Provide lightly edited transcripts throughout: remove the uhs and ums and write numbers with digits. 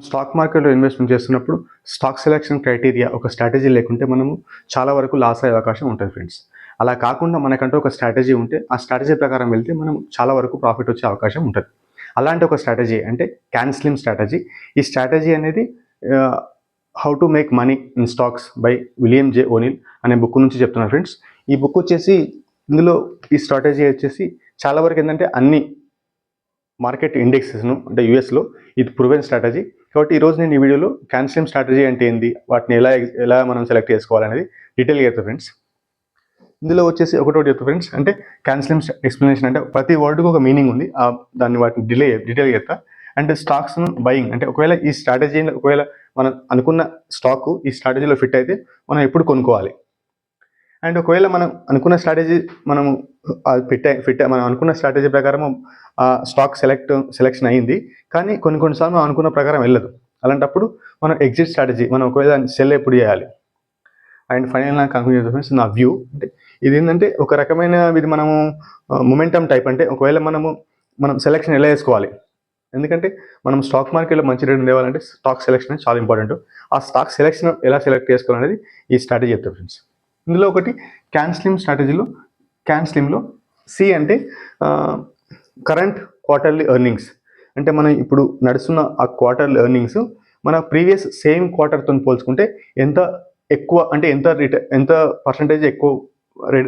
Stock మార్కెట్లో investment చేస్తున్నప్పుడు stock selection criteria ఒక స్ట్రాటజీ లేకుంటే మనము చాలా వరకు లాస్ అయ్యే అవకాశం ఉంటుంది ఫ్రెండ్స్. అలా కాకుండా మనకంటూ ఒక స్ట్రాటజీ ఉంటే ఆ స్ట్రాటజీ ప్రకారం వెళ్తే మనం చాలా వరకు ప్రాఫిట్ వచ్చే అవకాశం ఉంటుంది. అలాంటి ఒక స్ట్రాటజీ అంటే క్యాన్ స్లిమ్ స్ట్రాటజీ. ఈ స్ట్రాటజీ అనేది how to make money in stocks by William J O'Neil అనే బుక్ నుంచి చెప్తున్నారు ఫ్రెండ్స్. ఈ బుక్ వచ్చేసి ఇందులో ఈ స్ట్రాటజీ వచ్చేసి చాలా వరకు ఏంటంటే అన్ని మార్కెట్ ఇండెక్సెస్ను అంటే యూఎస్లో ఇది ప్రూవెన్ స్ట్రాటజీ. కాబట్టి ఈరోజు నేను ఈ వీడియోలో క్యాన్ స్లిమ్ స్ట్రాటజీ అంటే ఏంది, వాటిని ఎలా మనం సెలెక్ట్ చేసుకోవాలనేది డీటెయిల్గా చెప్తా ఫ్రెండ్స్. ఇందులో వచ్చేసి ఒకటోటి చెప్తా ఫ్రెండ్స్. అంటే క్యాన్ స్లిమ్ ఎక్స్ప్లెనేషన్ అంటే ప్రతి వర్డ్కి ఒక మీనింగ్ ఉంది, దాన్ని వాటిని డీటెయిల్గా చెప్తా. అండ్ స్టాక్స్ను బయింగ్ అంటే ఒకవేళ ఈ స్ట్రాటజీలో ఒకవేళ మనం అనుకున్న స్టాకు ఈ స్ట్రాటజీలో ఫిట్ అయితే మనం ఎప్పుడు కొనుక్కోవాలి. అండ్ ఒకవేళ మనం అనుకున్న స్ట్రాటజీ మనం మనం అనుకున్న స్ట్రాటజీ ప్రకారం స్టాక్ సెలెక్షన్ అయ్యింది, కానీ కొన్నిసార్లు మనం అనుకున్న ప్రకారం వెళ్ళదు. అలాంటప్పుడు మనం ఎగ్జిట్ స్ట్రాటజీ మనం ఒకవేళ సెల్ ఎప్పుడు చేయాలి. అండ్ ఫైనల్ నా కంక్లూజన్ ఫ్రెండ్స్, నా వ్యూ అంటే ఇది ఏంటంటే ఒక రకమైన ఇది మనము మొమెంటమ్ టైప్. అంటే ఒకవేళ మనం సెలెక్షన్ ఎలా చేసుకోవాలి, ఎందుకంటే మనం స్టాక్ మార్కెట్లో మంచి రేట్ తేవాలంటే స్టాక్ సెలెక్షన్ చాలా ఇంపార్టెంట్. ఆ స్టాక్ సెలెక్షన్ ఎలా సెలెక్ట్ చేసుకోవాలనేది ఈ స్ట్రాటజీ చెప్తారు ఫ్రెండ్స్. ఇందులో ఒకటి క్యాన్ స్లిమ్ స్ట్రాటజీలో క్యాన్ స్లిమ్లో సి అంటే కరెంట్ క్వార్టర్లీ ఎర్నింగ్స్. అంటే మనం ఇప్పుడు నడుస్తున్న ఆ క్వార్టర్లీ ఎర్నింగ్స్ మన ప్రీవియస్ సేమ్ క్వార్టర్తో పోల్చుకుంటే ఎంత ఎక్కువ, అంటే ఎంత పర్సంటేజ్ ఎక్కువ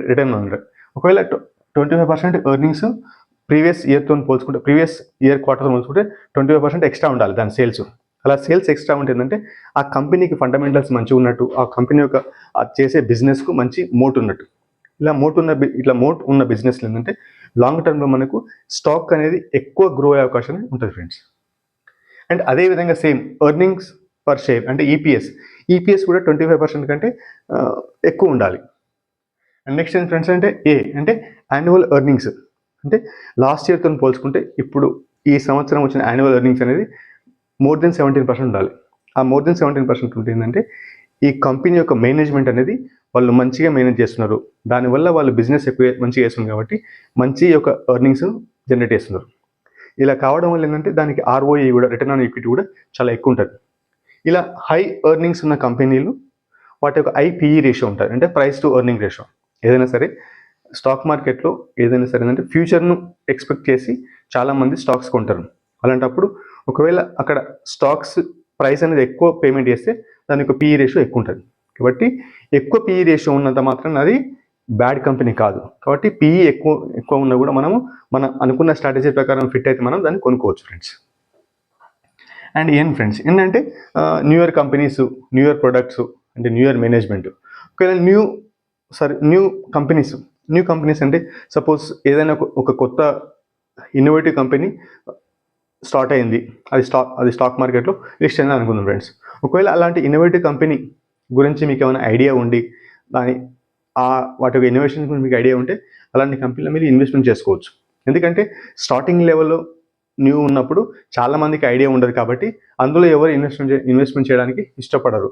రిటర్న్ ఉంది. ఒకవేళ 25% ఎర్నింగ్స్ ప్రీవియస్ ఇయర్తో పోల్చుకుంటే, ప్రీవియస్ ఇయర్ క్వార్టర్తో పోల్చుకుంటే 25% ఎక్స్ట్రా ఉండాలి దాని సేల్స్. అలా సేల్స్ ఎక్స్ట్రా ఉంటే ఏంటంటే ఆ కంపెనీకి ఫండమెంటల్స్ మంచిగా ఉన్నట్టు, ఆ కంపెనీ యొక్క చేసే బిజినెస్కు మంచి మోట్ ఉన్నట్టు. ఇట్లా మోట్ ఉన్న బిజినెస్లు ఏంటంటే లాంగ్ టర్మ్లో మనకు స్టాక్ అనేది ఎక్కువ గ్రో అయ్యే అవకాశం ఉంటుంది ఫ్రెండ్స్. అండ్ అదేవిధంగా సేమ్ ఎర్నింగ్స్ పర్ షేర్ అంటే ఈపీఎస్ కూడా 25% కంటే ఎక్కువ ఉండాలి. అండ్ నెక్స్ట్ ఏం ఫ్రెండ్స్ అంటే ఏ అంటే యాన్యువల్ ఎర్నింగ్స్. అంటే లాస్ట్ ఇయర్తో పోల్చుకుంటే ఇప్పుడు ఈ సంవత్సరం వచ్చిన యాన్యువల్ ఎర్నింగ్స్ అనేది మోర్ దెన్ 17% ఉండాలి. ఆ మోర్ దెన్ 17% ఉంటే ఏంటంటే ఈ కంపెనీ యొక్క మేనేజ్మెంట్ అనేది వాళ్ళు మంచిగా మేనేజ్ చేస్తున్నారు, దానివల్ల వాళ్ళు బిజినెస్ మంచిగా చేస్తున్నారు, కాబట్టి మంచి యొక్క ఎర్నింగ్స్ జనరేట్ చేస్తున్నారు. ఇలా కావడం వల్ల ఏంటంటే దానికి ఆర్ఓఈ కూడా, రిటర్న్ ఆన్ ఈక్విటీ కూడా చాలా ఎక్కువ ఉంటుంది. ఇలా హై ఎర్నింగ్స్ ఉన్న కంపెనీలు వాటి యొక్క ఐపీఈ రేషియో ఉంటుంది, అంటే ప్రైస్ టు ఎర్నింగ్ రేషియో. ఏదైనా సరే స్టాక్ మార్కెట్లో ఏదైనా సరే ఏంటంటే ఫ్యూచర్ను ఎక్స్పెక్ట్ చేసి చాలామంది స్టాక్స్ కొంటారు. అలాంటప్పుడు ఒకవేళ అక్కడ స్టాక్స్ ప్రైస్ అనేది ఎక్కువ పేమెంట్ చేస్తే దాని యొక్క పీఈ రేషియో ఎక్కువ ఉంటుంది. కాబట్టి ఎక్కువ పీఈ రేషియో ఉన్నంత మాత్రం అది బ్యాడ్ కంపెనీ కాదు. కాబట్టి పీఈ ఎక్కువ ఉన్నా కూడా మనం అనుకున్న స్ట్రాటజీ ప్రకారం ఫిట్ అయితే మనం దాన్ని కొనుక్కోవచ్చు ఫ్రెండ్స్. అండ్ ఫ్రెండ్స్ ఏంటంటే new year companies, new year products అంటే న్యూ ఇయర్ మేనేజ్మెంట్. ఒకవేళ న్యూ కంపెనీస్ అంటే సపోజ్ ఏదైనా ఒక కొత్త ఇన్నోవేటివ్ కంపెనీ స్టార్ట్ అయింది, అది స్టాక్ మార్కెట్లో లిస్ట్ అయింది అనుకుందాం ఫ్రెండ్స్. ఒకవేళ అలాంటి ఇన్నోవేటివ్ కంపెనీ గురించి మీకు ఏమైనా ఐడియా ఉండి వాటి యొక్క ఇన్నోవేషన్ గురించి మీకు ఐడియా ఉంటే అలాంటి కంపెనీలో మీరు ఇన్వెస్ట్మెంట్ చేసుకోవచ్చు. ఎందుకంటే స్టార్టింగ్ లెవెల్లో న్యూ ఉన్నప్పుడు చాలామందికి ఐడియా ఉండదు, కాబట్టి అందులో ఎవరు ఇన్వెస్ట్మెంట్ చేయడానికి ఇష్టపడరు.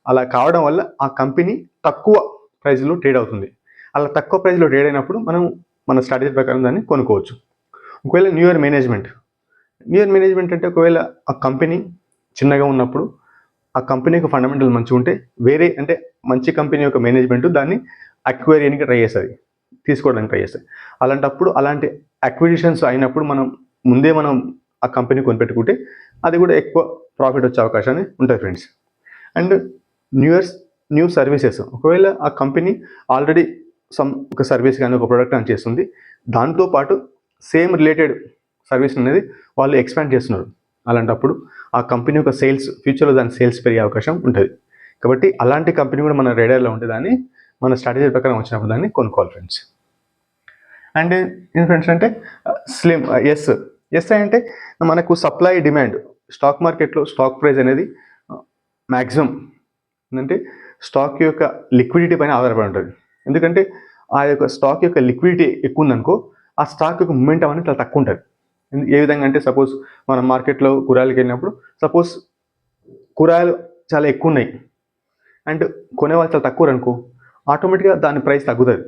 అలా కావడం వల్ల ఆ కంపెనీ తక్కువ ప్రైస్లో ట్రేడ్ అవుతుంది. అలా తక్కువ ప్రైస్లో ట్రేడ్ అయినప్పుడు మనం మన స్ట్రాటజీ ప్రకారం దాన్ని కొనుక్కోవచ్చు. ఒకవేళ న్యూ ఇయర్ మేనేజ్మెంట్ అంటే ఒకవేళ ఆ కంపెనీ చిన్నగా ఉన్నప్పుడు ఆ కంపెనీకి ఫండమెంటల్ మంచిగా ఉంటే వేరే అంటే మంచి కంపెనీ యొక్క మేనేజ్మెంట్ దాన్ని అక్వైర్ చేయడానికి తీసుకోవడానికి ట్రై చేస్తుంది. అలాంటప్పుడు అలాంటి అక్విజిషన్స్ అయినప్పుడు మనం ఆ కంపెనీ కొనిపెట్టుకుంటే అది కూడా ఎక్కువ ప్రాఫిట్ వచ్చే అవకాశాన్ని ఉంటుంది ఫ్రెండ్స్. అండ్ న్యూ సర్వీసెస్, ఒకవేళ ఆ కంపెనీ ఆల్రెడీ ఒక సర్వీస్ కానీ ఒక ప్రోడక్ట్ అని చేస్తుంది, దాంతోపాటు సేమ్ రిలేటెడ్ సర్వీస్ అనేది వాళ్ళు ఎక్స్పాండ్ చేస్తున్నారు. అలాంటప్పుడు ఆ కంపెనీ యొక్క ఫ్యూచర్లో దాని సేల్స్ పెరిగే అవకాశం ఉంటుంది. కాబట్టి అలాంటి కంపెనీ కూడా మన రేడార్లో ఉంటే దాన్ని మన స్ట్రాటజీ ప్రకారం వచ్చినప్పుడు దాన్ని కొనుక్కోవాలి ఫ్రెండ్స్. అండ్ ఏం ఫ్రెండ్స్ అంటే స్లిమ్ ఎస్ అంటే మనకు సప్లై డిమాండ్. స్టాక్ మార్కెట్లో స్టాక్ ప్రైస్ అనేది మ్యాక్సిమం ఏంటంటే స్టాక్ యొక్క లిక్విడిటీ పైన ఆధారపడి ఉంటుంది. ఎందుకంటే ఆ యొక్క స్టాక్ యొక్క లిక్విడిటీ ఎక్కువ ఉందనుకో ఆ స్టాక్ యొక్క మొమెంటం అనేది చాలా తక్కువ ఉంటుంది. ఏ విధంగా అంటే సపోజ్ మనం మార్కెట్లో కూరగాయలకి వెళ్ళినప్పుడు సపోజ్ కూరగాయలు చాలా ఎక్కువ ఉన్నాయి అండ్ కొనేవాళ్ళు చాలా తక్కువ అనుకో, ఆటోమేటిక్గా దాని ప్రైస్ తగ్గుతుంది.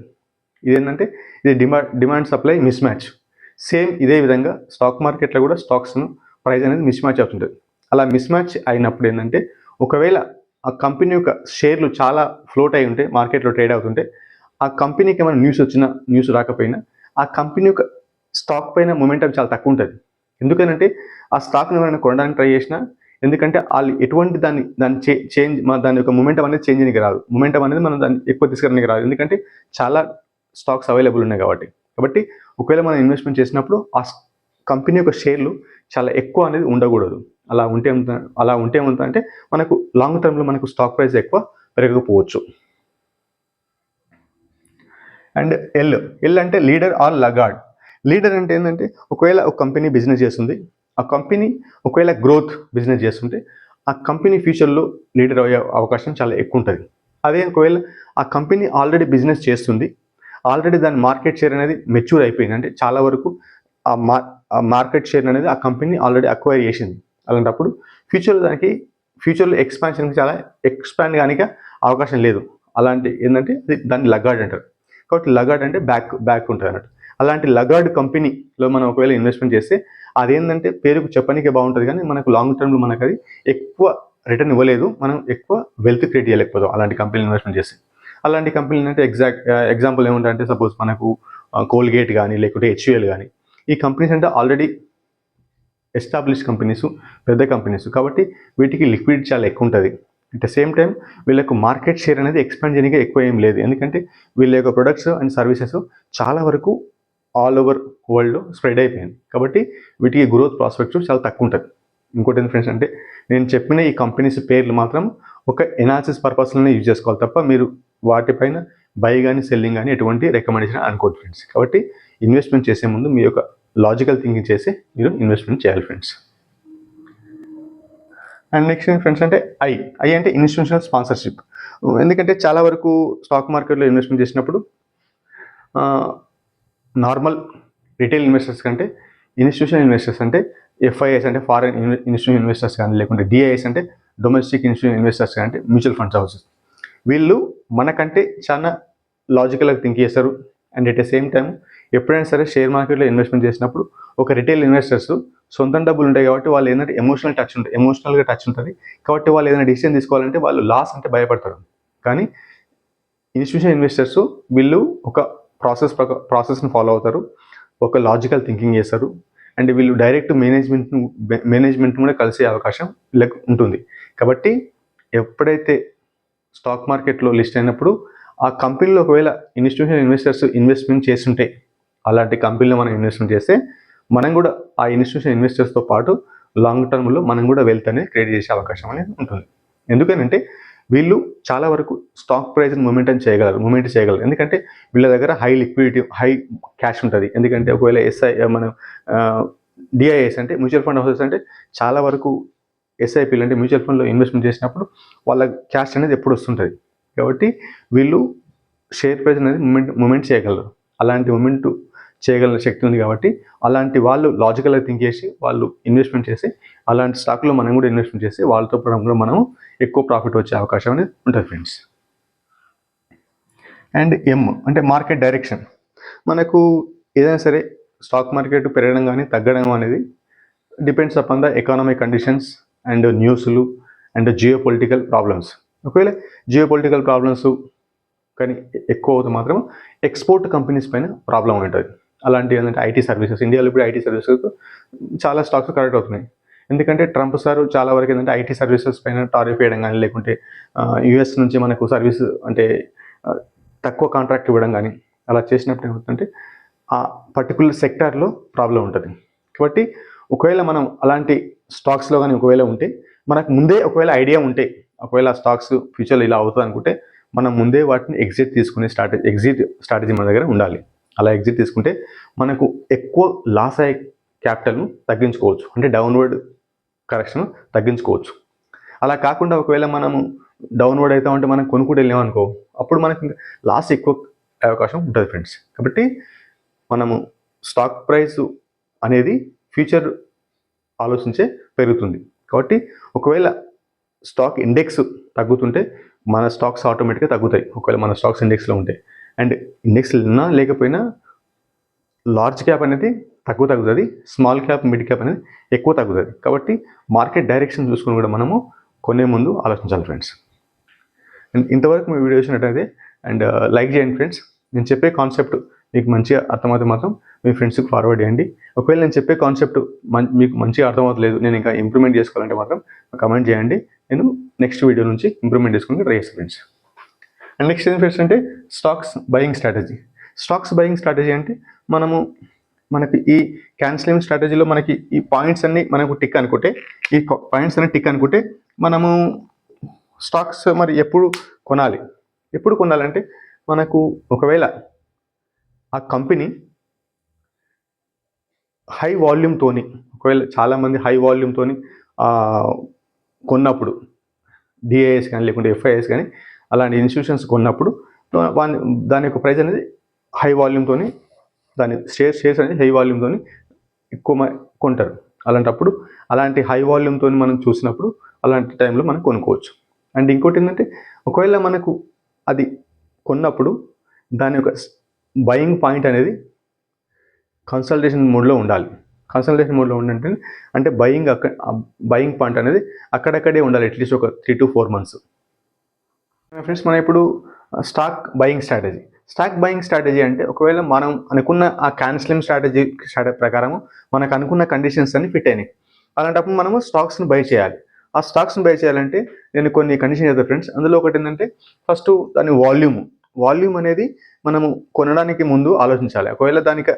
ఇదేంటంటే ఇది demand supply miss match. Same ఇదే విధంగా స్టాక్ మార్కెట్లో కూడా స్టాక్స్ను ప్రైస్ అనేది మిస్ మ్యాచ్ అవుతుంటుంది. అలా మిస్ మ్యాచ్ అయినప్పుడు ఏంటంటే ఒకవేళ ఆ కంపెనీ యొక్క షేర్లు చాలా ఫ్లోట్ అయి ఉంటే, మార్కెట్లో ట్రేడ్ అవుతుంటే, ఆ కంపెనీకి ఏమైనా న్యూస్ రాకపోయినా ఆ కంపెనీ యొక్క స్టాక్ పైన మొమెంటం చాలా తక్కువ ఉంటుంది. ఎందుకనంటే ఆ స్టాక్ని ఎవరైనా కొనడానికి ట్రై చేసినా, ఎందుకంటే వాళ్ళు ఎటువంటి దాని యొక్క మొమెంటం అనేది చేంజ్ చేయడానికి రాదు. మొమెంటం అనేది మనం దాన్ని ఎక్కువ తీసుకురానికి రాదు, ఎందుకంటే చాలా స్టాక్స్ అవైలబుల్ ఉన్నాయి కాబట్టి ఒకవేళ మనం ఇన్వెస్ట్మెంట్ చేసినప్పుడు ఆ కంపెనీ యొక్క షేర్లు చాలా ఎక్కువ అనేది ఉండకూడదు. అలా ఉంటే ఏమవుతుందంటే మనకు లాంగ్ టర్మ్లో మనకు స్టాక్ ప్రైస్ ఎక్కువ పెరగకపోవచ్చు. అండ్ ఎల్ అంటే లీడర్ ఆర్ లగార్డ్. లీడర్ అంటే ఏంటంటే ఒకవేళ ఒక కంపెనీ బిజినెస్ చేస్తుంది, ఆ కంపెనీ ఒకవేళ గ్రోత్ బిజినెస్ చేస్తుంటే ఆ కంపెనీ ఫ్యూచర్లో లీడర్ అయ్యే అవకాశం చాలా ఎక్కువ ఉంటుంది. అదే ఒకవేళ ఆ కంపెనీ ఆల్రెడీ బిజినెస్ చేస్తుంది, ఆల్రెడీ దాని మార్కెట్ షేర్ అనేది మెచ్యూర్ అయిపోయింది, అంటే చాలా వరకు ఆ మార్కెట్ షేర్ అనేది ఆ కంపెనీ ఆల్రెడీ అక్వైర్ చేసింది. అలాంటప్పుడు ఫ్యూచర్లో ఎక్స్పాన్షన్కి చాలా ఎక్స్పాండ్ కానిక అవకాశం లేదు. అలాంటి ఏంటంటే దాన్ని లగార్డ్ అంటారు. కాబట్టి లగార్డ్ అంటే బ్యాక్ ఉంటుంది అన్నట్టు. అలాంటి లగార్డ్ కంపెనీలో మనం ఒకవేళ ఇన్వెస్ట్మెంట్ చేస్తే అదేంటంటే పేరుకు చెప్పడానికే బాగుంటుంది, కానీ మనకు లాంగ్ టర్మ్లో మనకు అది ఎక్కువ రిటర్న్ ఇవ్వలేదు, మనం ఎక్కువ వెల్త్ క్రియేట్ చేయలేకపోతాం అలాంటి కంపెనీ ఇన్వెస్ట్మెంట్ చేస్తే. అలాంటి కంపెనీలు అంటే ఎగ్జాంపుల్ ఏముంటాయంటే సపోజ్ మనకు కోల్గేట్ కానీ లేకుంటే హెచ్యుఎల్ కానీ, ఈ కంపెనీస్ అంటే ఆల్రెడీ ఎస్టాబ్లిష్ కంపెనీస్, పెద్ద కంపెనీస్, కాబట్టి వీటికి లిక్విడిటీ చాలా ఎక్కువ ఉంటుంది. అట్ ద సేమ్ టైం వీళ్ళకు మార్కెట్ షేర్ అనేది ఎక్స్పాండ్ చేయడానికి ఎక్కువ ఏం లేదు, ఎందుకంటే వీళ్ళ యొక్క ప్రొడక్ట్స్ అండ్ సర్వీసెస్ చాలా వరకు ఆల్ ఓవర్ వరల్డ్ స్ప్రెడ్ అయిపోయింది. కాబట్టి వీటికి గ్రోత్ ప్రాస్పెక్ట్స్ చాలా తక్కువ ఉంటుంది. ఇంకోటి ఏంటి ఫ్రెండ్స్ అంటే, నేను చెప్పిన ఈ కంపెనీస్ పేర్లు మాత్రం ఒక ఎనాలిసిస్ పర్పస్లోనే యూజ్ చేసుకోవాలి తప్ప మీరు వాటిపైన బై కానీ సెల్లింగ్ కానీ ఎటువంటి రికమెండేషన్ అనుకోవద్దు ఫ్రెండ్స్. కాబట్టి ఇన్వెస్ట్మెంట్ చేసే ముందు మీ యొక్క లాజికల్ థింకింగ్ చేసి మీరు ఇన్వెస్ట్మెంట్ చేయాలి ఫ్రెండ్స్. అండ్ నెక్స్ట్ ఫ్రెండ్స్ అంటే ఐ అంటే ఇన్స్టిట్యూషనల్ స్పాన్సర్షిప్. ఎందుకంటే చాలా వరకు స్టాక్ మార్కెట్లో ఇన్వెస్ట్మెంట్ చేసినప్పుడు నార్మల్ రిటైల్ ఇన్వెస్టర్స్ కంటే ఇన్స్టిట్యూషనల్ ఇన్వెస్టర్స్ అంటే ఎఫ్ఐఎస్ అంటే ఫారెన్ ఇన్స్టిట్యూషన్ ఇన్వెస్టర్స్ కానీ, లేకుంటే డిఐఎస్ అంటే డొమెస్టిక్ ఇన్స్టిట్యూషన్ ఇన్వెస్టర్స్ కానీ, అంటే మ్యూచువల్ ఫండ్స్ హౌసెస్, వీళ్ళు మనకంటే చాలా లాజికల్గా థింక్ చేస్తారు. And at the same time ఎప్పుడైనా సరే షేర్ మార్కెట్లో ఇన్వెస్ట్మెంట్ చేసినప్పుడు ఒక రిటైల్ ఇన్వెస్టర్స్ సొంతం డబ్బులు ఉంటాయి కాబట్టి వాళ్ళు ఏంటంటే ఎమోషనల్గా టచ్ ఉంటుంది. కాబట్టి వాళ్ళు ఏదైనా డిసిషన్ తీసుకోవాలంటే వాళ్ళు లాస్ అంటే భయపడతారు. కానీ ఇన్స్టిట్యూషన్ ఇన్వెస్టర్స్ వీళ్ళు ఒక ప్రాసెస్ని ఫాలో అవుతారు, ఒక లాజికల్ థింకింగ్ చేస్తారు, అండ్ వీళ్ళు డైరెక్ట్ మేనేజ్మెంట్ కూడా కలిసే అవకాశం వీళ్ళకి ఉంటుంది. కాబట్టి ఎప్పుడైతే స్టాక్ మార్కెట్లో లిస్ట్ అయినప్పుడు ఆ కంపెనీలో ఒకవేళ ఇన్స్టిట్యూషనల్ ఇన్వెస్టర్స్ ఇన్వెస్ట్మెంట్ చేస్తుంటే, అలాంటి కంపెనీలో మనం ఇన్వెస్ట్మెంట్ చేస్తే మనం కూడా ఆ ఇన్స్టిట్యూషన్ ఇన్వెస్టర్స్తో పాటు లాంగ్ టర్మ్లో మనం కూడా వెల్త్ అనేది క్రియేట్ చేసే అవకాశం అనేది ఉంటుంది. ఎందుకంటే వీళ్ళు చాలా వరకు స్టాక్ ప్రైస్ని మూమెంట్ చేయగలరు, ఎందుకంటే వీళ్ళ దగ్గర హై లిక్విడిటీ, హై క్యాష్ ఉంటుంది. ఎందుకంటే ఒకవేళ మనం డిఐఎస్ అంటే మ్యూచువల్ ఫండ్ హౌసెస్ అంటే చాలా వరకు ఎస్ఐపీలు అంటే మ్యూచువల్ ఫండ్లో ఇన్వెస్ట్మెంట్ చేసినప్పుడు వాళ్ళ క్యాష్ అనేది ఎప్పుడు వస్తుంటుంది. కాబట్టి వీళ్ళు షేర్ ప్రైస్ అనేది మూమెంట్ చేయగలరు. అలాంటి మూమెంట్ చేయగల శక్తి ఉంది కాబట్టి అలాంటి వాళ్ళు లాజికల్గా థింక్ చేసి వాళ్ళు ఇన్వెస్ట్మెంట్ చేసి అలాంటి స్టాక్లో మనం కూడా ఇన్వెస్ట్మెంట్ చేసి వాళ్ళతో కూడా మనం ఎక్కువ ప్రాఫిట్ వచ్చే అవకాశం అనేది ఉంటుంది ఫ్రెండ్స్. అండ్ అంటే మార్కెట్ డైరెక్షన్. మనకు ఏదైనా సరే స్టాక్ మార్కెట్ పెరగడం కానీ తగ్గడం అనేది depends upon the economic conditions and న్యూస్లు అండ్ జియోపొలిటికల్ ప్రాబ్లమ్స్. ఒకవేళ జియోపొలిటికల్ ప్రాబ్లమ్స్ కానీ ఎక్కువ అవుతుంది మాత్రం ఎక్స్పోర్ట్ కంపెనీస్ పైన ప్రాబ్లం ఉంటుంది. అలాంటి ఏంటంటే ఐటీ సర్వీసెస్, ఇండియాలో ఇప్పుడు ఐటీ సర్వీసెస్ చాలా స్టాక్స్ కరెక్ట్ అవుతున్నాయి. ఎందుకంటే ట్రంప్ సార్ చాలా వరకు ఏంటంటే ఐటీ సర్వీసెస్ పైన టారిఫ్ వేయడం కానీ, లేకుంటే యుఎస్ నుంచి మనకు సర్వీస్ అంటే తక్కువ కాంట్రాక్ట్ ఇవ్వడం కానీ అలా చేసినప్పుడు ఏమవుతుందంటే ఆ పర్టికులర్ సెక్టార్లో ప్రాబ్లం ఉంటుంది. కాబట్టి ఒకవేళ మనం అలాంటి స్టాక్స్లో కానీ ఒకవేళ ఉంటే మనకు ముందే ఒకవేళ ఐడియా ఉంటే, ఒకవేళ స్టాక్స్ ఫ్యూచర్లో ఇలా అవుతుంది అనుకుంటే మనం ముందే వాటిని ఎగ్జిట్ స్ట్రాటజీ మన దగ్గర ఉండాలి. అలా ఎగ్జిట్ తీసుకుంటే మనకు ఎక్కువ లాస్ అయ్యే క్యాపిటల్ను తగ్గించుకోవచ్చు, అంటే డౌన్వర్డ్ కరెక్షన్ తగ్గించుకోవచ్చు. అలా కాకుండా ఒకవేళ మనము డౌన్వర్డ్ అవుతామంటే మనం కొనుక్కుంటూ వెళ్ళామనుకో, అప్పుడు మనకి లాస్ ఎక్కువ అవకాశం ఉంటుంది ఫ్రెండ్స్. కాబట్టి మనము స్టాక్ ప్రైస్ అనేది ఫ్యూచర్ ఆలోచించే పెరుగుతుంది. కాబట్టి ఒకవేళ స్టాక్ ఇండెక్స్ తగ్గుతుంటే మన స్టాక్స్ ఆటోమేటిక్గా తగ్గుతాయి, ఒకవేళ మన స్టాక్స్ ఇండెక్స్లో ఉంటే. అండ్ ఇండెక్స్ ఉన్నా లేకపోయినా లార్జ్ క్యాప్ అనేది తక్కువ తగ్గుతుంది, స్మాల్ క్యాప్ మిడ్ క్యాప్ అనేది ఎక్కువ తగ్గుతుంది. కాబట్టి మార్కెట్ డైరెక్షన్ చూసుకొని కూడా మనము కొనే ముందు ఆలోచించాలి ఫ్రెండ్స్. అండ్ ఇంతవరకు మీ వీడియో చూసినట్టయితే అండ్ లైక్ చేయండి ఫ్రెండ్స్. నేను చెప్పే కాన్సెప్ట్ మీకు మంచిగా అర్థమైతే మాత్రం మీ ఫ్రెండ్స్కి ఫార్వర్డ్ చేయండి. ఒకవేళ నేను చెప్పే కాన్సెప్ట్ మీకు మంచిగా అర్థమవుతలేదు, నేను ఇంకా ఇంప్రూవ్మెంట్ చేసుకోవాలంటే మాత్రం కమెంట్ చేయండి. నేను నెక్స్ట్ వీడియో నుంచి ఇంప్రూవ్మెంట్ చేసుకుని ట్రై చేస్తాను ఫ్రెండ్స్. అండ్ నెక్స్ట్ ఏం ఫ్రెండ్స్ అంటే stocks buying strategy. Stocks buying strategy అంటే మనకి ఈ క్యాన్సిలింగ్ స్ట్రాటజీలో మనకి ఈ పాయింట్స్ అన్ని మనకు టిక్ అనుకుంటే, ఈ పాయింట్స్ అన్ని టిక్ అనుకుంటే మనము స్టాక్స్ మరి ఎప్పుడు కొనాలి? ఎప్పుడు కొనాలంటే మనకు ఒకవేళ ఆ కంపెనీ హై వాల్యూమ్తోని, ఒకవేళ చాలామంది హై వాల్యూమ్తోని కొన్నప్పుడు, డిఐఎస్ కానీ లేకుంటే ఎఫ్ఐఎస్ కానీ అలాంటి ఇన్స్టిట్యూషన్స్ కొన్నప్పుడు దాని యొక్క ప్రైస్ అనేది హై వాల్యూమ్తోని, దాని షేర్స్ అనేది హై వాల్యూమ్తోని ఎక్కువ కొంటారు. అలాంటప్పుడు అలాంటి హై వాల్యూమ్తో మనం చూసినప్పుడు అలాంటి టైంలో మనం కొనుక్కోవచ్చు. అండ్ ఇంకోటి ఏంటంటే ఒకవేళ మనకు అది కొన్నప్పుడు దాని యొక్క బయింగ్ పాయింట్ అనేది కన్సల్టేషన్ మోడ్లో ఉండాలి. కన్సల్టేషన్ మోడ్లో ఉండంటే అంటే బయింగ్ పాయింట్ అనేది అక్కడక్కడే ఉండాలి, అట్లీస్ట్ ఒక 3 to 4 months. ఫ్రెండ్స్ మనం ఇప్పుడు స్టాక్ బయింగ్ స్ట్రాటజీ అంటే ఒకవేళ మనం అనుకున్న ఆ క్యాన్సిలింగ్ స్ట్రాటజీ ప్రకారం మనకు అనుకున్న కండిషన్స్ అన్ని ఫిట్ అయినాయి. అలాంటప్పుడు మనము స్టాక్స్ని బై చేయాలి. ఆ స్టాక్స్ని బై చేయాలంటే నేను కొన్ని కండిషన్ చేస్తాను ఫ్రెండ్స్. అందులో ఒకటి ఏంటంటే ఫస్ట్ దాని వాల్యూమ్ అనేది మనము కొనడానికి ముందు ఆలోచించాలి. ఒకవేళ దానికి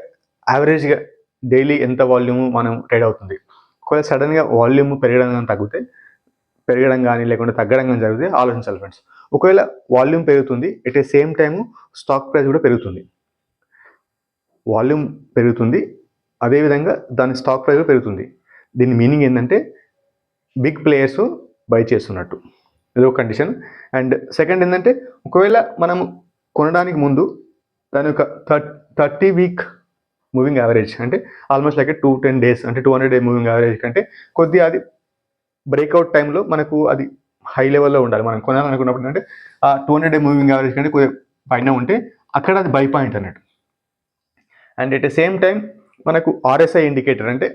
యావరేజ్గా డైలీ ఎంత వాల్యూమ్ మనం ట్రేడ్ అవుతుంది. ఒకవేళ సడన్గా వాల్యూమ్ పెరగడం కానీ లేకుంటే తగ్గడం కానీ జరిగితే ఆలోచించాలి ఫ్రెండ్స్. ఒకవేళ వాల్యూమ్ పెరుగుతుంది, at a same time stock price కూడా పెరుగుతుంది. వాల్యూమ్ పెరుగుతుంది, అదేవిధంగా దాని స్టాక్ ప్రైస్ కూడా పెరుగుతుంది. దీని మీనింగ్ ఏంటంటే బిగ్ ప్లేయర్స్ బై చేస్తున్నట్టు, ఇది ఒక కండిషన్. అండ్ సెకండ్ ఏంటంటే ఒకవేళ మనం కొనడానికి ముందు దాని యొక్క 30 week మూవింగ్ యావరేజ్ అంటే ఆల్మోస్ట్ లైక్ 210 days అంటే 200 day మూవింగ్ యావరేజ్ కంటే కొద్దిగా అది బ్రేక్అవుట్ టైంలో మనకు అది హై లెవెల్లో ఉండాలి. మనం కొనాలనుకున్నప్పుడు అంటే ఆ 200 day మూవింగ్ యావరేజ్ కంటే కొద్దిగా పైన ఉంటే అక్కడ అది బై పాయింట్ అన్నట్టు. And at the same time మనకు ఆర్ఎస్ఐ ఇండికేటర్ అంటే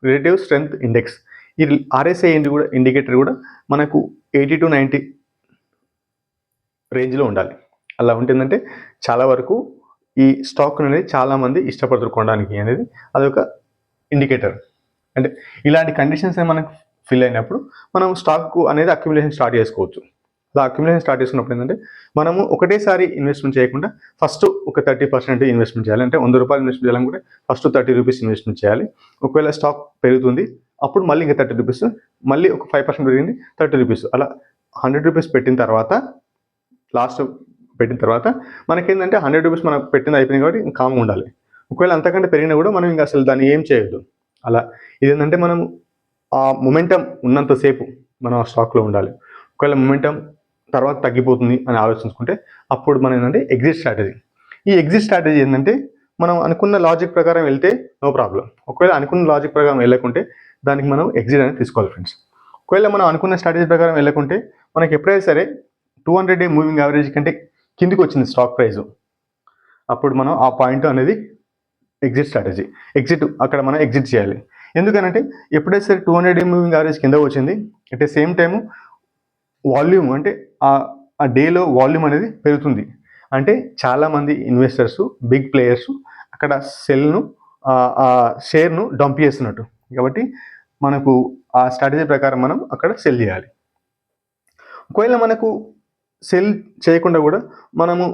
రిలేటివ్ స్ట్రెంగ్త్ ఇండెక్స్, ఈ ఆర్ఎస్ఐ ఇండికేటర్ కూడా మనకు 80 to 90 రేంజ్లో ఉండాలి. అలా ఉంటుందంటే చాలా వరకు ఈ స్టాక్ అనేది చాలామంది ఇష్టపడతారు కొనడానికి అనేది అదొక ఇండికేటర్. అంటే ఇలాంటి కండిషన్స్ మనకు ఫిల్ అయినప్పుడు మనం స్టాక్ అనేది అక్యుములేషన్ స్టార్ట్ చేసుకోవచ్చు. అలా అక్యుములేషన్ స్టార్ట్ చేసుకున్నప్పుడు ఏంటంటే మనము ఒకటేసారి ఇన్వెస్ట్మెంట్ చేయకుండా ఫస్ట్ ఒక 30% ఇన్వెస్ట్మెంట్ చేయాలి. అంటే 100 రూపాయలు ఇన్వెస్ట్ చేయాలనుకుంటే ఫస్ట్ 30 రూపీస్ ఇన్వెస్ట్మెంట్ చేయాలి. ఒకవేళ స్టాక్ పెరుగుతుంది అప్పుడు మళ్ళీ ఇంకా 30 రూపీస్, మళ్ళీ ఒక 5% పెరిగింది 30 రూపీస్, అలా 100 రూపీస్ పెట్టిన తర్వాత మనకేంటంటే 100 రూపీస్ మనం పెట్టింది అయిపోయింది కాబట్టి ఇంకా కామ్గా ఉండాలి. ఒకవేళ అంతకంటే పెరిగినా కూడా మనం ఇంకా అసలు దాన్ని ఏం చేయొద్దు. అలా ఇదేంటంటే మనం ఆ మొమెంటం ఉన్నంతసేపు మనం ఆ స్టాక్లో ఉండాలి. ఒకవేళ మొమెంటం తర్వాత తగ్గిపోతుంది అని ఆలోచించుకుంటే అప్పుడు మనం ఏంటంటే ఎగ్జిట్ స్ట్రాటజీ. ఈ ఎగ్జిట్ స్ట్రాటజీ ఏంటంటే మనం అనుకున్న లాజిక్ ప్రకారం వెళ్తే నో ప్రాబ్లం. ఒకవేళ అనుకున్న లాజిక్ ప్రకారం వెళ్ళకుంటే దానికి మనం ఎగ్జిట్ అనేది తీసుకోవాలి ఫ్రెండ్స్. ఒకవేళ మనం అనుకున్న స్ట్రాటజీ ప్రకారం వెళ్ళకుంటే మనకి ఎప్పుడైతే సరే 200 day మూవింగ్ యావరేజ్ కంటే కిందికి వచ్చింది స్టాక్ ప్రైస్, అప్పుడు మనం ఆ పాయింట్ అనేది అక్కడ మనం ఎగ్జిట్ చేయాలి. ఎందుకనంటే ఎప్పుడైతే సరే 200 day మూవింగ్ యావరేజ్ కింద వచ్చింది, at the same time volume అంటే ఆ డేలో వాల్యూమ్ అనేది పెరుగుతుంది. అంటే చాలామంది ఇన్వెస్టర్స్, బిగ్ ప్లేయర్స్ అక్కడ షేర్ను డంప్ చేస్తున్నట్టు. కాబట్టి మనకు ఆ స్ట్రాటజీ ప్రకారం మనం అక్కడ సెల్ చేయాలి. ఒకవేళ మనకు సెల్ చేయకుండా కూడా మనము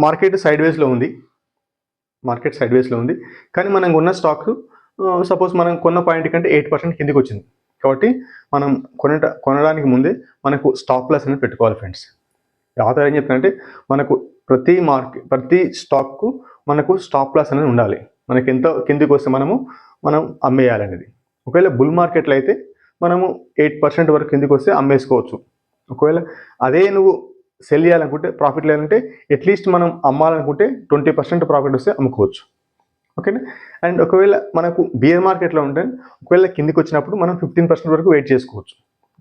మార్కెట్ సైడ్ వేస్లో ఉంది కానీ మనం కొన్న స్టాక్ సపోజ్ మనం కొన్న పాయింట్ కంటే 8% కిందికి వచ్చింది. కాబట్టి మనం కొనడానికి ముందే మనకు స్టాప్ లాస్ అనేది పెట్టుకోవాలి ఫ్రెండ్స్. ఆథర్ ఏం చెప్తానంటే మనకు ప్రతి స్టాక్కు మనకు స్టాప్ లాస్ అనేది ఉండాలి. మనకి ఎంత కిందికి వస్తే మనం అమ్మేయాలనేది. ఒకవేళ బుల్ మార్కెట్లో అయితే మనము 8% వరకు కిందికి వస్తే అమ్మేసుకోవచ్చు. ఒకవేళ అదే నువ్వు సెల్ చేయాలనుకుంటే, ప్రాఫిట్ లేదంటే అట్లీస్ట్ మనం అమ్మాలనుకుంటే 20% ప్రాఫిట్ వస్తే అమ్ముకోవచ్చు. ఓకేనా. అండ్ ఒకవేళ మనకు బియర్ మార్కెట్లో ఉంటే ఒకవేళ కిందికి వచ్చినప్పుడు మనం 15% వరకు వెయిట్ చేసుకోవచ్చు.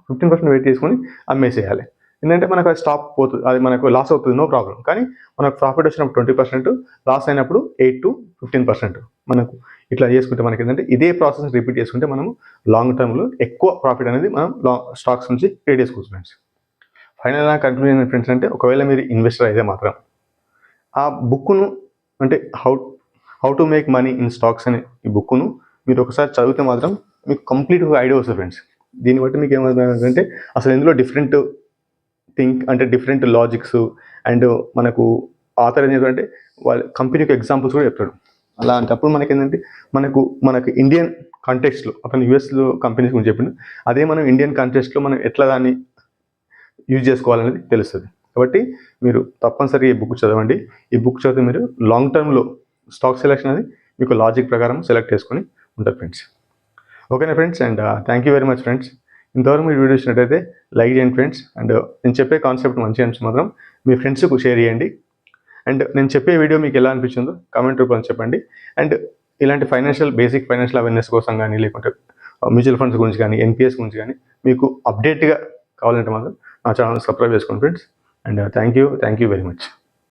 15% వెయిట్ చేసుకొని అమ్మేసేయాలి. ఎందుకంటే మనకు అది స్టాప్ పోతుంది, అది మనకు లాస్ అవుతుంది, నో ప్రాబ్లం. కానీ మనకు ప్రాఫిట్ వచ్చినప్పుడు 20%, లాస్ అయినప్పుడు 8 to 15% మనకు ఇట్లా చేసుకుంటే మనకి ఏంటంటే ఇదే ప్రాసెస్ రిపీట్ చేసుకుంటే మనము లాంగ్ టర్మ్లో ఎక్కువ ప్రాఫిట్ అనేది మనం స్టాక్స్ నుంచి క్రియేట్ చేసుకోవచ్చు ఫ్రెండ్స్. ఫైనల్గా కన్క్లూజన్ ఫ్రెండ్స్ అంటే ఒకవేళ మీరు ఇన్వెస్టర్ అయితే మాత్రం ఆ బుక్ను అంటే how to make money in stocks అనే ఈ బుక్ను మీరు ఒకసారి చదివితే మాత్రం మీకు కంప్లీట్గా ఐడియా వస్తుంది ఫ్రెండ్స్. దీన్ని బట్టి మీకు ఏమవుతుందంటే అసలు ఇందులో డిఫరెంట్ అంటే డిఫరెంట్ లాజిక్స్ అండ్ మనకు ఆథర్ ఏం చెప్తారంటే వాళ్ళ కంపెనీకి ఎగ్జాంపుల్స్ కూడా చెప్తాడు. అలాంటప్పుడు మనకి ఏంటంటే మనకు ఇండియన్ కాంటెక్స్ట్లో అతను యూఎస్లో కంపెనీస్ గురించి చెప్పిండు, అదే మనం ఇండియన్ కాంటెక్స్ట్లో మనం ఎట్లా దాన్ని యూజ్ చేసుకోవాలనేది తెలుస్తుంది. కాబట్టి మీరు తప్పనిసరిగా ఈ బుక్ చదవండి. ఈ బుక్ చదివితే మీరు లాంగ్ టర్మ్లో స్టాక్ సెలెక్షన్ అనేది మీకు లాజిక్ ప్రకారం సెలెక్ట్ చేసుకొని ఉంటారు ఫ్రెండ్స్. ఓకేనా friends, and thank you very much friends. ఇంతవరకు మీరు వీడియో ఇచ్చినట్టయితే లైక్ చేయండి ఫ్రెండ్స్. అండ్ నేను చెప్పే కాన్సెప్ట్ మంచిగా అనిపిస్తే మాత్రం మీ ఫ్రెండ్స్కు షేర్ చేయండి. అండ్ నేను చెప్పే వీడియో మీకు ఎలా అనిపించిందో కామెంట్ రూపంలో చెప్పండి. అండ్ ఇలాంటి బేసిక్ ఫైనాన్షియల్ అవేర్నెస్ కోసం కానీ, లేకుంటే మ్యూచువల్ ఫండ్స్ గురించి కానీ, ఎన్పిఎస్ గురించి కానీ మీకు అప్డేట్గా కావాలంటే మాత్రం నా ఛానల్ సబ్స్క్రైబ్ చేసుకోండి friends. And thank you very much.